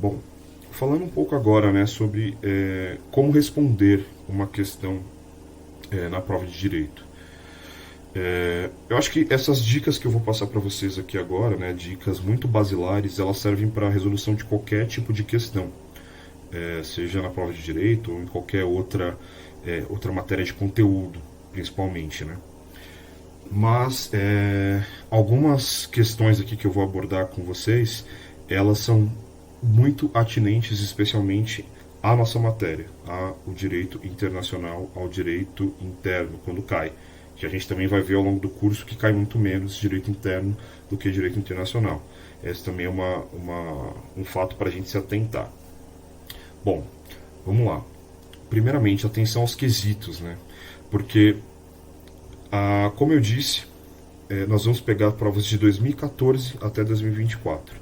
Bom, falando um pouco agora, né, sobre como responder uma questão na prova de direito. Eu acho que essas dicas que eu vou passar para vocês aqui agora, né, dicas muito basilares, elas servem para a resolução de qualquer tipo de questão, seja na prova de direito ou em qualquer outra matéria de conteúdo, principalmente, né? Mas algumas questões aqui que eu vou abordar com vocês, elas são muito atinentes, especialmente à nossa matéria, ao direito internacional, ao direito interno, quando cai. Que a gente também vai ver ao longo do curso que cai muito menos direito interno do que direito internacional. Esse também é um fato para a gente se atentar. Bom, vamos lá. Primeiramente, atenção aos quesitos, né? Porque, como eu disse, nós vamos pegar provas de 2014 até 2024.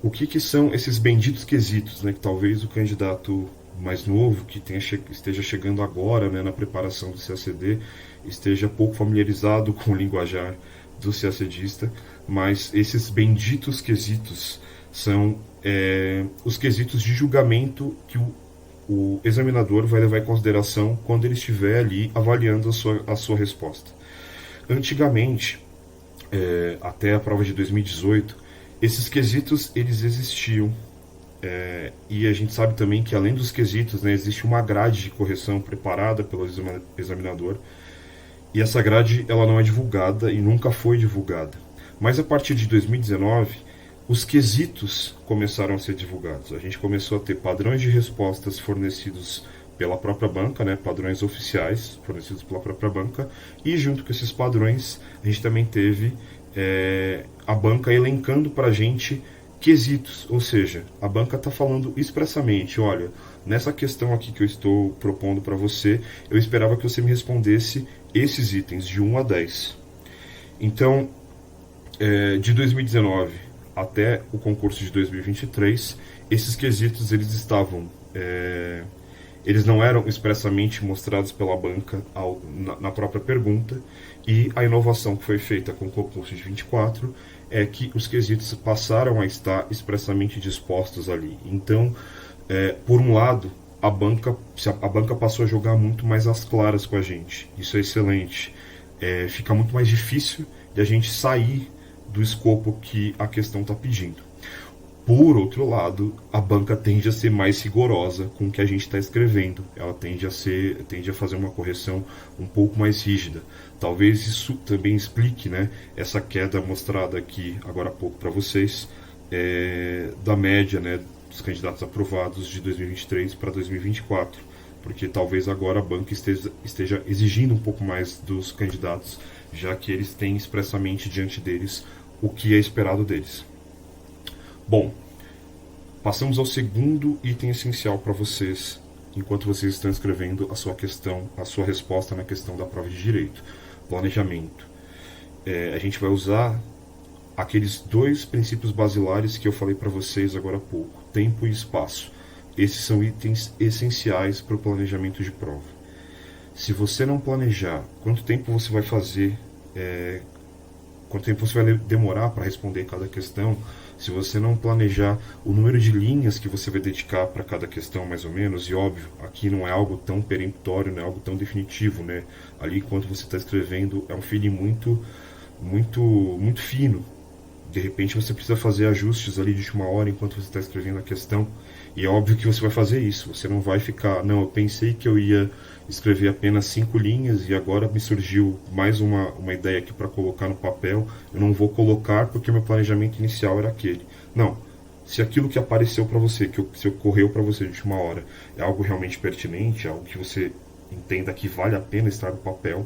O que são esses benditos quesitos, né? Que talvez o candidato mais novo, que esteja chegando agora, né, na preparação do CACD, esteja pouco familiarizado com o linguajar do CACDista, mas esses benditos quesitos são os quesitos de julgamento que o examinador vai levar em consideração quando ele estiver ali avaliando a sua resposta. Antigamente, até a prova de 2018, esses quesitos eles existiam, e a gente sabe também que além dos quesitos, né, existe uma grade de correção preparada pelo examinador, e essa grade ela não é divulgada e nunca foi divulgada. Mas a partir de 2019, os quesitos começaram a ser divulgados. A gente começou a ter padrões de respostas fornecidos pela própria banca, né, padrões oficiais fornecidos pela própria banca, e junto com esses padrões a gente também teve a banca elencando para a gente quesitos, ou seja, a banca está falando expressamente, olha, nessa questão aqui que eu estou propondo para você, eu esperava que você me respondesse esses itens de 1 a 10. Então, de 2019 até o concurso de 2023, esses quesitos eles estavam eles não eram expressamente mostrados pela banca na própria pergunta, e a inovação que foi feita com o concurso de 24 é que os quesitos passaram a estar expressamente dispostos ali. Então, por um lado, a banca passou a jogar muito mais às claras com a gente. Isso é excelente. Fica muito mais difícil de a gente sair do escopo que a questão está pedindo. Por outro lado, a banca tende a ser mais rigorosa com o que a gente está escrevendo. Ela tende a fazer uma correção um pouco mais rígida. Talvez isso também explique, né, essa queda mostrada aqui agora há pouco para vocês, da média, né, dos candidatos aprovados de 2023 para 2024. Porque talvez agora a banca esteja exigindo um pouco mais dos candidatos, já que eles têm expressamente diante deles o que é esperado deles. Bom, passamos ao segundo item essencial para vocês, enquanto vocês estão escrevendo a sua resposta na questão da prova de direito: planejamento. A gente vai usar aqueles dois princípios basilares que eu falei para vocês agora há pouco: tempo e espaço. Esses são itens essenciais para o planejamento de prova. Se você não planejar quanto tempo você vai fazer, quanto tempo você vai demorar para responder cada questão, se você não planejar o número de linhas que você vai dedicar para cada questão, mais ou menos, e óbvio, aqui não é algo tão peremptório, não é algo tão definitivo, né? Ali, enquanto você está escrevendo, é um feeling muito, muito, muito fino. De repente você precisa fazer ajustes ali de última hora enquanto você está escrevendo a questão, e é óbvio que você vai fazer isso. Você não vai ficar, não, eu pensei que eu ia escrever apenas 5 linhas e agora me surgiu mais uma ideia aqui para colocar no papel, eu não vou colocar porque meu planejamento inicial era aquele. Não, se aquilo que apareceu para você, se ocorreu para você de última hora, é algo realmente pertinente, é algo que você entenda que vale a pena estar no papel,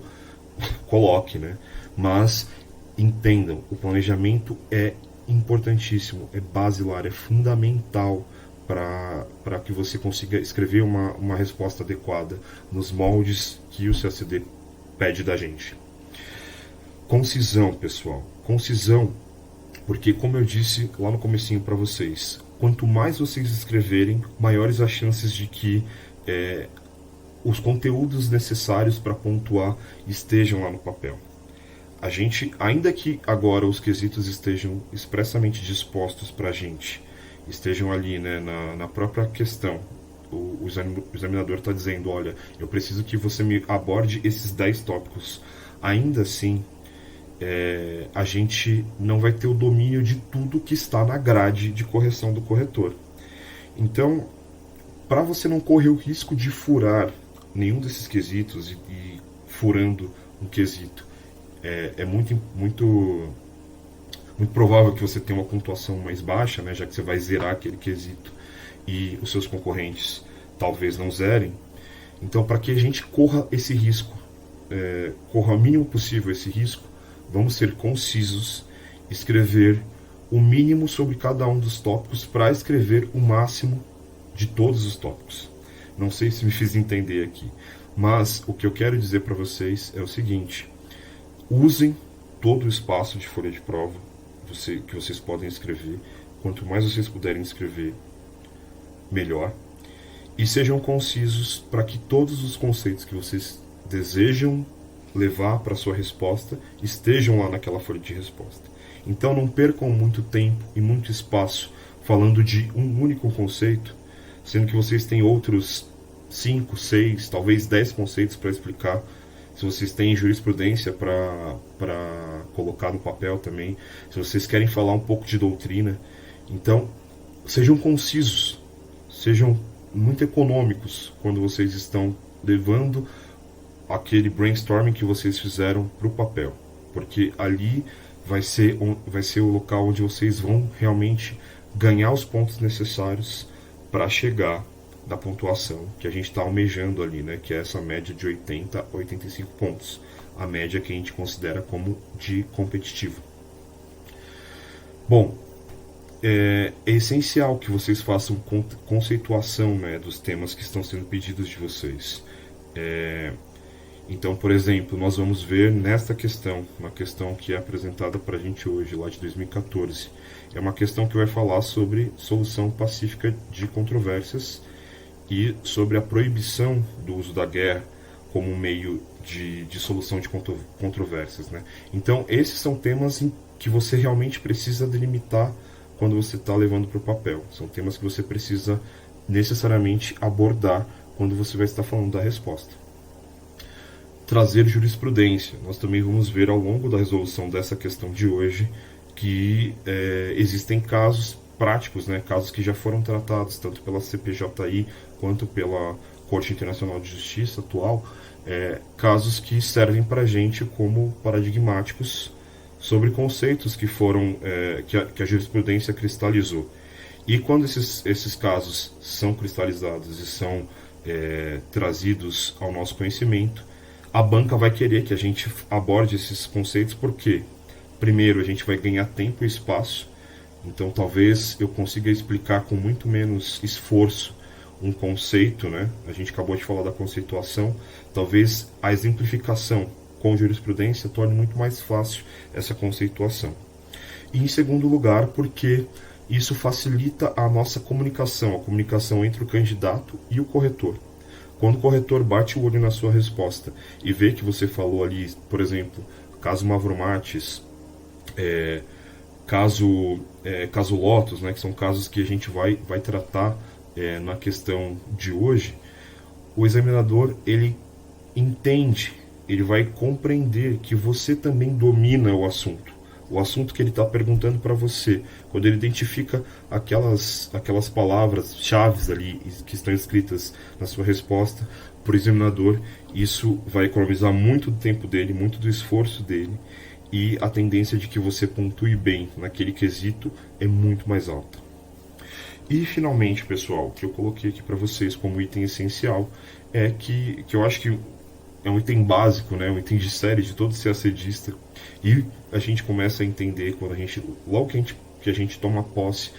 coloque, né? Mas entendam, o planejamento é importantíssimo, é basilar, é fundamental para que você consiga escrever uma resposta adequada nos moldes que o CACD pede da gente. Concisão, pessoal. Concisão, porque como eu disse lá no comecinho para vocês, quanto mais vocês escreverem, maiores as chances de que os conteúdos necessários para pontuar estejam lá no papel. A gente, ainda que agora os quesitos estejam expressamente dispostos para a gente, estejam ali, né, na própria questão. O examinador está dizendo, olha, eu preciso que você me aborde esses 10 tópicos. Ainda assim, a gente não vai ter o domínio de tudo que está na grade de correção do corretor. Então, para você não correr o risco de furar nenhum desses quesitos e furando um quesito, é muito provável que você tenha uma pontuação mais baixa, né, já que você vai zerar aquele quesito e os seus concorrentes talvez não zerem. Então, para que a gente corra esse risco, corra o mínimo possível esse risco, vamos ser concisos, escrever o mínimo sobre cada um dos tópicos para escrever o máximo de todos os tópicos. Não sei se me fiz entender aqui, mas o que eu quero dizer para vocês é o seguinte: usem todo o espaço de folha de prova que vocês podem escrever. Quanto mais vocês puderem escrever, melhor. E sejam concisos para que todos os conceitos que vocês desejam levar para a sua resposta estejam lá naquela folha de resposta. Então não percam muito tempo e muito espaço falando de um único conceito, sendo que vocês têm outros 5, 6, talvez 10 conceitos para explicar. Se vocês têm jurisprudência para colocar no papel também, se vocês querem falar um pouco de doutrina. Então, sejam concisos, sejam muito econômicos quando vocês estão levando aquele brainstorming que vocês fizeram para o papel, porque ali vai ser o local onde vocês vão realmente ganhar os pontos necessários para chegar da pontuação que a gente está almejando ali, né? Que é essa média de 80 a 85 pontos, a média que a gente considera como de competitivo. Bom, é essencial que vocês façam conceituação, né, dos temas que estão sendo pedidos de vocês. Então, por exemplo, nós vamos ver nesta questão, uma questão que é apresentada para a gente hoje, lá de 2014, é uma questão que vai falar sobre solução pacífica de controvérsias e sobre a proibição do uso da guerra como um meio de solução de controvérsias, né? Então, esses são temas que você realmente precisa delimitar quando você está levando para o papel. São temas que você precisa necessariamente abordar quando você vai estar falando da resposta. Trazer jurisprudência. Nós também vamos ver ao longo da resolução dessa questão de hoje que existem casos práticos, né, casos que já foram tratados tanto pela CPJI quanto pela Corte Internacional de Justiça atual, casos que servem para a gente como paradigmáticos sobre conceitos que foram que a jurisprudência cristalizou. E quando esses casos são cristalizados e são trazidos ao nosso conhecimento, a banca vai querer que a gente aborde esses conceitos, porque primeiro a gente vai ganhar tempo e espaço. Então talvez eu consiga explicar com muito menos esforço um conceito, né? A gente acabou de falar da conceituação, talvez a exemplificação com jurisprudência torne muito mais fácil essa conceituação. E em segundo lugar, porque isso facilita a nossa comunicação, a comunicação entre o candidato e o corretor. Quando o corretor bate o olho na sua resposta e vê que você falou ali, por exemplo, caso Mavromatis, caso Lotus, né, que são casos que a gente vai tratar na questão de hoje, o examinador ele entende, ele vai compreender que você também domina o assunto que ele está perguntando para você. Quando ele identifica aquelas palavras-chaves ali que estão escritas na sua resposta para o examinador, isso vai economizar muito do tempo dele, muito do esforço dele, e a tendência de que você pontue bem naquele quesito é muito mais alta. E finalmente, pessoal, o que eu coloquei aqui para vocês como item essencial é que eu acho que é um item básico, né, um item de série de todo CACDista, e a gente começa a entender quando logo que a gente toma posse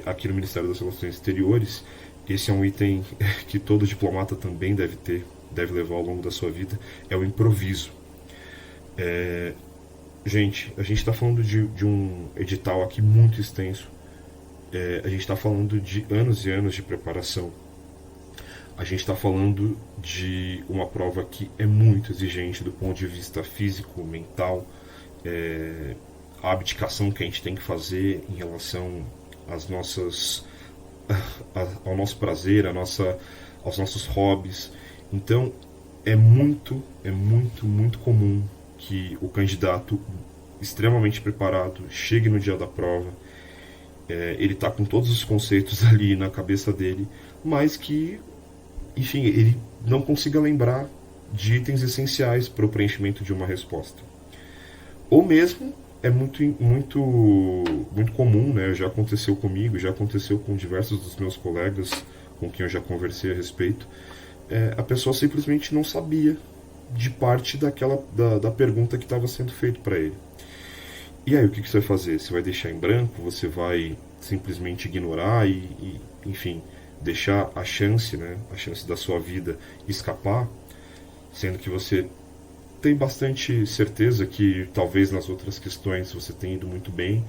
aqui no Ministério das Relações Exteriores. Esse é um item que todo diplomata também deve levar ao longo da sua vida, é o improviso. Gente, a gente está falando de um edital aqui muito extenso, a gente está falando de anos e anos de preparação. A gente está falando de uma prova que é muito exigente do ponto de vista físico, mental, a abdicação que a gente tem que fazer em relação às nossas, ao nosso prazer, aos nossos hobbies. Então muito comum que o candidato extremamente preparado chegue no dia da prova, ele está com todos os conceitos ali na cabeça dele, mas que, enfim, ele não consiga lembrar de itens essenciais para o preenchimento de uma resposta. Ou mesmo é muito comum, né? Já aconteceu comigo, já aconteceu com diversos dos meus colegas com quem eu já conversei a respeito. A pessoa simplesmente não sabia de parte da pergunta que estava sendo feita para ele. E aí o que você vai fazer? Você vai deixar em branco? Você vai simplesmente ignorar enfim, deixar a chance, né, a chance da sua vida escapar, sendo que você tem bastante certeza que talvez nas outras questões você tenha ido muito bem,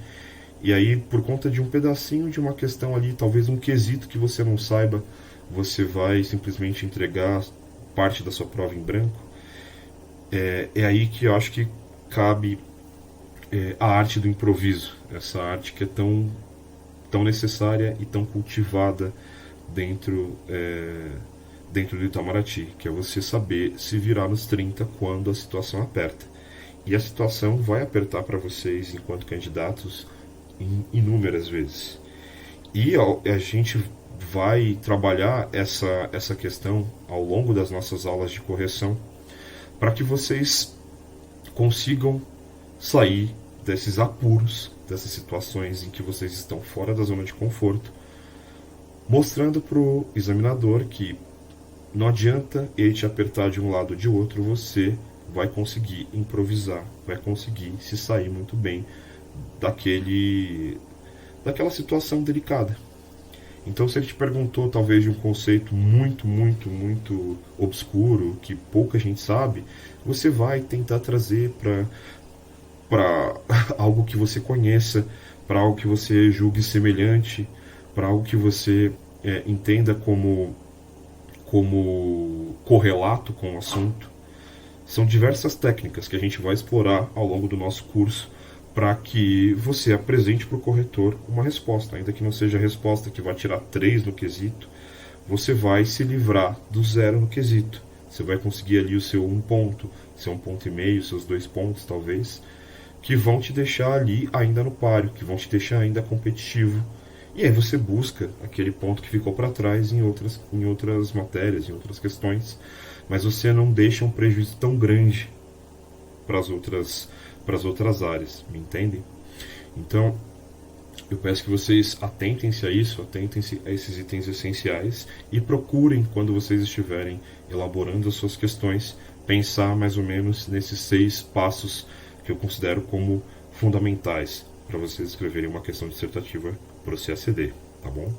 e aí por conta de um pedacinho de uma questão ali, talvez um quesito que você não saiba, você vai simplesmente entregar parte da sua prova em branco. É aí que eu acho que cabe a arte do improviso, essa arte que é tão necessária e tão cultivada dentro do Itamaraty, que é você saber se virar nos 30 quando a situação aperta. E a situação vai apertar para vocês enquanto candidatos inúmeras vezes. E a gente vai trabalhar essa questão ao longo das nossas aulas de correção para que vocês consigam sair desses apuros, dessas situações em que vocês estão fora da zona de conforto, mostrando para o examinador que não adianta ele te apertar de um lado ou de outro, você vai conseguir improvisar, vai conseguir se sair muito bem daquela situação delicada. Então, se ele te perguntou talvez de um conceito muito obscuro, que pouca gente sabe, você vai tentar trazer para algo que você conheça, para algo que você julgue semelhante, para algo que você entenda como correlato com o assunto. São diversas técnicas que a gente vai explorar ao longo do nosso curso para que você apresente para o corretor uma resposta, ainda que não seja a resposta que vai tirar 3 no quesito, você vai se livrar do 0 no quesito. Você vai conseguir ali o seu 1 ponto, seu 1,5 ponto, seus 2 pontos talvez, que vão te deixar ali ainda no páreo, que vão te deixar ainda competitivo. E aí você busca aquele ponto que ficou para trás em outras matérias, em outras questões, mas você não deixa um prejuízo tão grande para as outras áreas, me entendem? Então, eu peço que vocês atentem-se a isso, atentem-se a esses itens essenciais e procurem, quando vocês estiverem elaborando as suas questões, pensar mais ou menos nesses 6 passos que eu considero como fundamentais para vocês escreverem uma questão dissertativa para o CACD, tá bom?